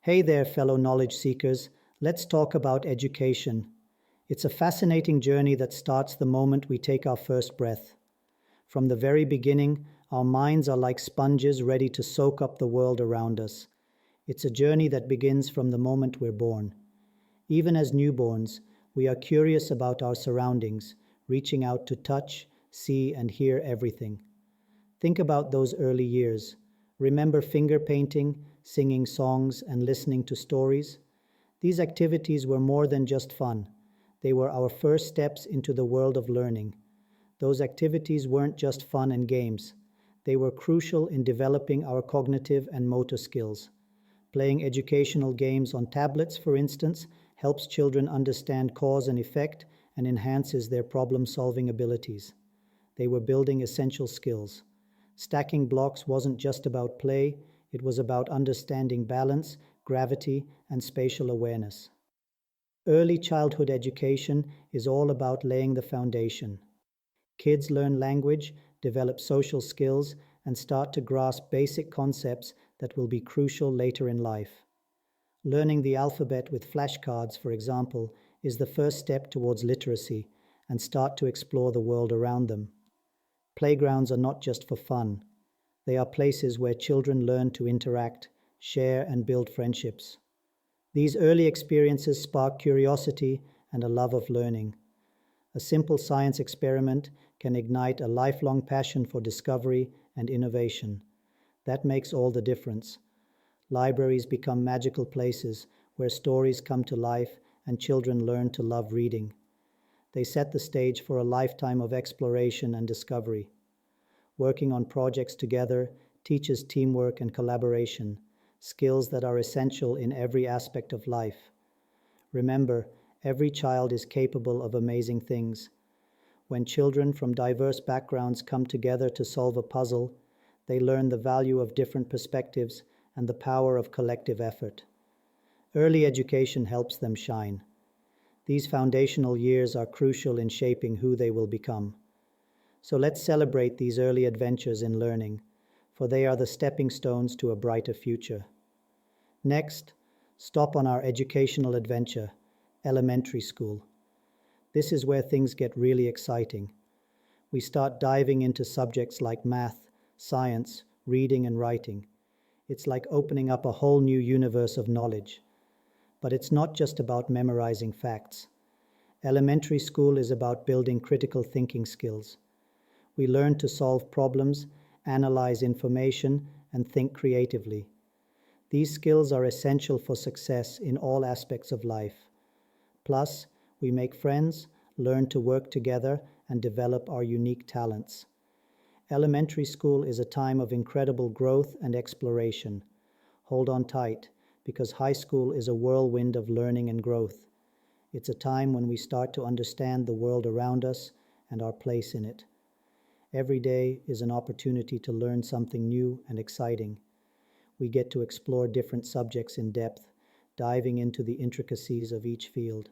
Hey there, fellow knowledge seekers. Let's talk about education. It's a fascinating journey that starts the moment we take our first breath. From the very beginning, our minds are like sponges ready to soak up the world around us. It's a journey that begins from the moment we're born. Even as newborns, we are curious about our surroundings, reaching out to touch, see, and hear everything. Think about those early years. Remember finger painting, singing songs, and listening to stories? These activities were more than just fun. They were our first steps into the world of learning. Those activities weren't just fun and games. They were crucial in developing our cognitive and motor skills. Playing educational games on tablets, for instance, helps children understand cause and effect and enhances their problem-solving abilities. They were building essential skills. Stacking blocks wasn't just about play, it was about understanding balance, gravity, and spatial awareness. Early childhood education is all about laying the foundation. Kids learn language, develop social skills, and start to grasp basic concepts that will be crucial later in life. Learning the alphabet with flashcards, for example, is the first step towards literacy and start to explore the world around them. Playgrounds are not just for fun. They are places where children learn to interact, share, and build friendships. These early experiences spark curiosity and a love of learning. A simple science experiment can ignite a lifelong passion for discovery and innovation. That makes all the difference. Libraries become magical places where stories come to life and children learn to love reading. They set the stage for a lifetime of exploration and discovery. Working on projects together teaches teamwork and collaboration, skills that are essential in every aspect of life. Remember, every child is capable of amazing things. When children from diverse backgrounds come together to solve a puzzle, they learn the value of different perspectives and the power of collective effort. Early education helps them shine. These foundational years are crucial in shaping who they will become. So let's celebrate these early adventures in learning, for they are the stepping stones to a brighter future. Next, stop on our educational adventure, elementary school. This is where things get really exciting. We start diving into subjects like math, science, reading, and writing. It's like opening up a whole new universe of knowledge. But it's not just about memorizing facts. Elementary school is about building critical thinking skills. We learn to solve problems, analyze information, and think creatively. These skills are essential for success in all aspects of life. Plus, we make friends, learn to work together, and develop our unique talents. Elementary school is a time of incredible growth and exploration. Hold on tight, because high school is a whirlwind of learning and growth. It's a time when we start to understand the world around us and our place in it. Every day is an opportunity to learn something new and exciting. We get to explore different subjects in depth, diving into the intricacies of each field.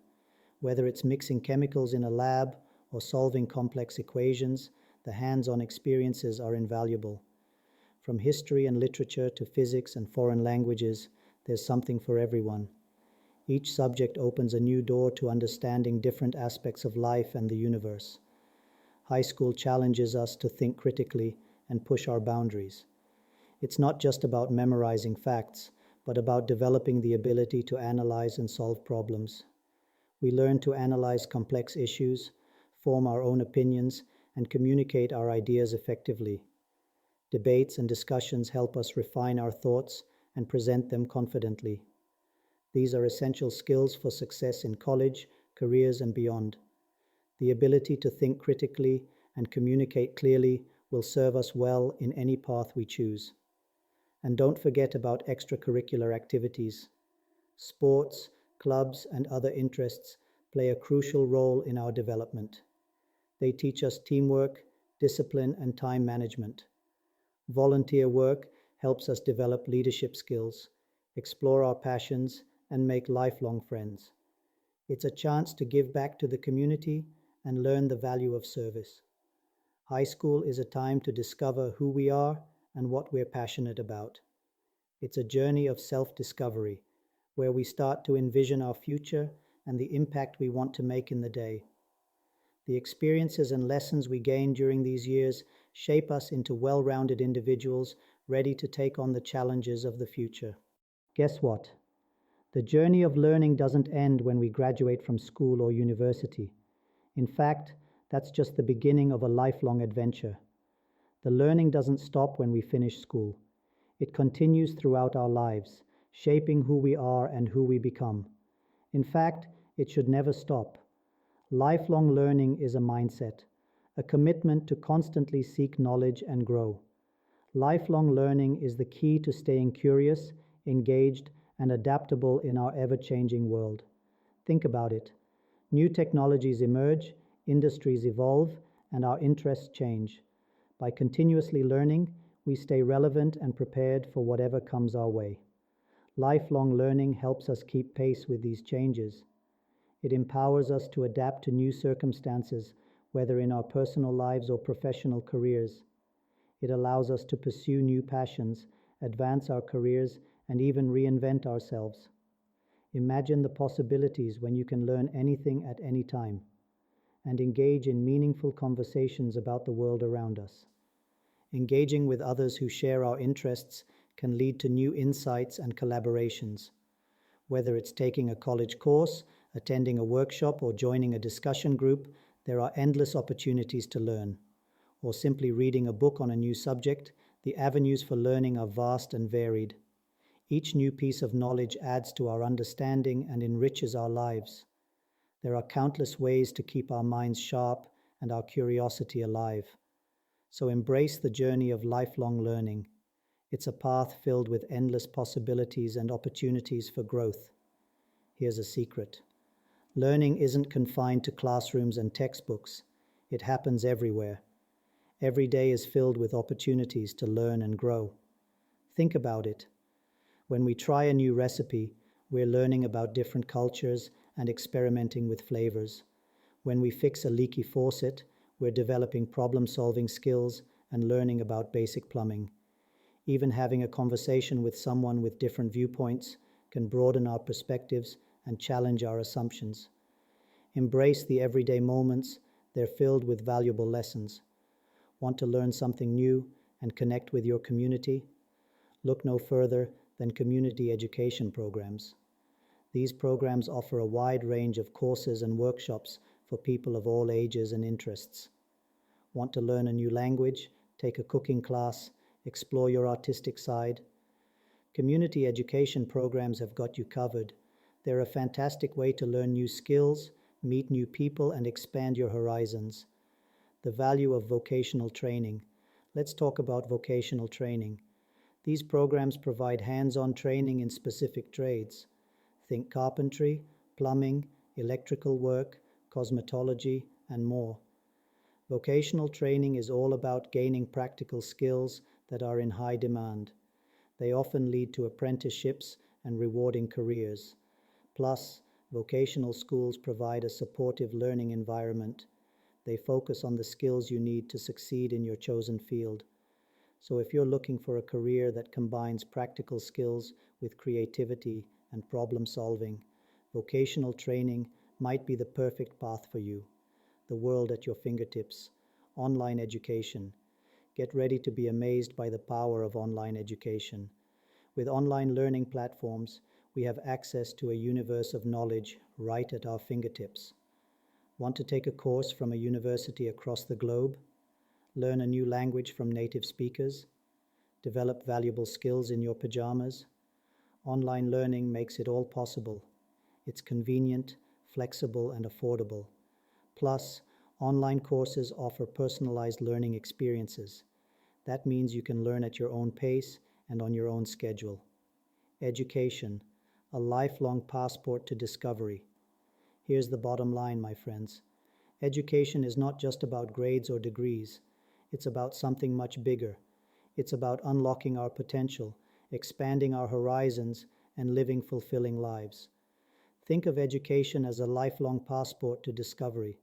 Whether it's mixing chemicals in a lab or solving complex equations, the hands-on experiences are invaluable. From history and literature to physics and foreign languages, there's something for everyone. Each subject opens a new door to understanding different aspects of life and the universe. High school challenges us to think critically and push our boundaries. It's not just about memorizing facts, but about developing the ability to analyze and solve problems. We learn to analyze complex issues, form our own opinions, and communicate our ideas effectively. Debates and discussions help us refine our thoughts and present them confidently. These are essential skills for success in college, careers, and beyond. The ability to think critically and communicate clearly will serve us well in any path we choose. And don't forget about extracurricular activities. Sports, clubs, and other interests play a crucial role in our development. They teach us teamwork, discipline, and time management. Volunteer work helps us develop leadership skills, explore our passions, and make lifelong friends. It's a chance to give back to the community and learn the value of service. High school is a time to discover who we are and what we're passionate about. It's a journey of self-discovery, where we start to envision our future and the impact we want to make in the day. The experiences and lessons we gain during these years shape us into well-rounded individuals ready to take on the challenges of the future. Guess what? The journey of learning doesn't end when we graduate from school or university. In fact, that's just the beginning of a lifelong adventure. The learning doesn't stop when we finish school. It continues throughout our lives, shaping who we are and who we become. In fact, it should never stop. Lifelong learning is a mindset, a commitment to constantly seek knowledge and grow. Lifelong learning is the key to staying curious, engaged, and adaptable in our ever-changing world. Think about it. New technologies emerge, industries evolve, and our interests change. By continuously learning, we stay relevant and prepared for whatever comes our way. Lifelong learning helps us keep pace with these changes. It empowers us to adapt to new circumstances, whether in our personal lives or professional careers. It allows us to pursue new passions, advance our careers, and even reinvent ourselves. Imagine the possibilities when you can learn anything at any time and engage in meaningful conversations about the world around us. Engaging with others who share our interests can lead to new insights and collaborations. Whether it's taking a college course, attending a workshop, or joining a discussion group, there are endless opportunities to learn. Or simply reading a book on a new subject, the avenues for learning are vast and varied. Each new piece of knowledge adds to our understanding and enriches our lives. There are countless ways to keep our minds sharp and our curiosity alive. So embrace the journey of lifelong learning. It's a path filled with endless possibilities and opportunities for growth. Here's a secret. Learning isn't confined to classrooms and textbooks. It happens everywhere. Every day is filled with opportunities to learn and grow. Think about it. When we try a new recipe, we're learning about different cultures and experimenting with flavors. When we fix a leaky faucet, we're developing problem-solving skills and learning about basic plumbing. Even having a conversation with someone with different viewpoints can broaden our perspectives and challenge our assumptions. Embrace the everyday moments. They're filled with valuable lessons. Want to learn something new and connect with your community? Look no further than community education programs. These programs offer a wide range of courses and workshops for people of all ages and interests. Want to learn a new language, take a cooking class, explore your artistic side? Community education programs have got you covered. They're a fantastic way to learn new skills, meet new people, and expand your horizons. The value of vocational training. Let's talk about vocational training. These programs provide hands-on training in specific trades. Think carpentry, plumbing, electrical work, cosmetology, and more. Vocational training is all about gaining practical skills that are in high demand. They often lead to apprenticeships and rewarding careers. Plus, vocational schools provide a supportive learning environment. They focus on the skills you need to succeed in your chosen field. So if you're looking for a career that combines practical skills with creativity and problem solving, vocational training might be the perfect path for you. The world at your fingertips. Online education. Get ready to be amazed by the power of online education. With online learning platforms, we have access to a universe of knowledge right at our fingertips. Want to take a course from a university across the globe? Learn a new language from native speakers? Develop valuable skills in your pajamas? Online learning makes it all possible. It's convenient, flexible, and affordable. Plus, online courses offer personalized learning experiences. That means you can learn at your own pace and on your own schedule. Education, a lifelong passport to discovery. Here's the bottom line, my friends. Education is not just about grades or degrees. It's about something much bigger. It's about unlocking our potential, expanding our horizons, and living fulfilling lives. Think of education as a lifelong passport to discovery.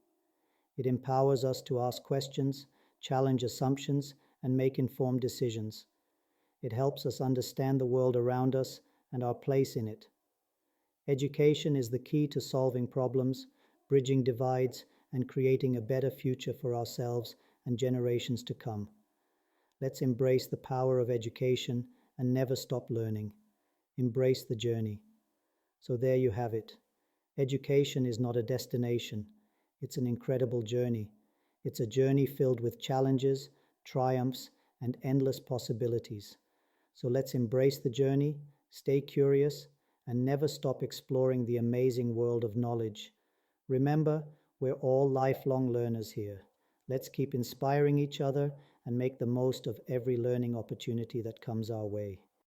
It empowers us to ask questions, challenge assumptions, and make informed decisions. It helps us understand the world around us and our place in it. Education is the key to solving problems, bridging divides, and creating a better future for ourselves and generations to come. Let's embrace the power of education and never stop learning. Embrace the journey. So there you have it. Education is not a destination. It's an incredible journey. It's a journey filled with challenges, triumphs, and endless possibilities. So let's embrace the journey, stay curious, and never stop exploring the amazing world of knowledge. Remember, we're all lifelong learners here. Let's keep inspiring each other and make the most of every learning opportunity that comes our way.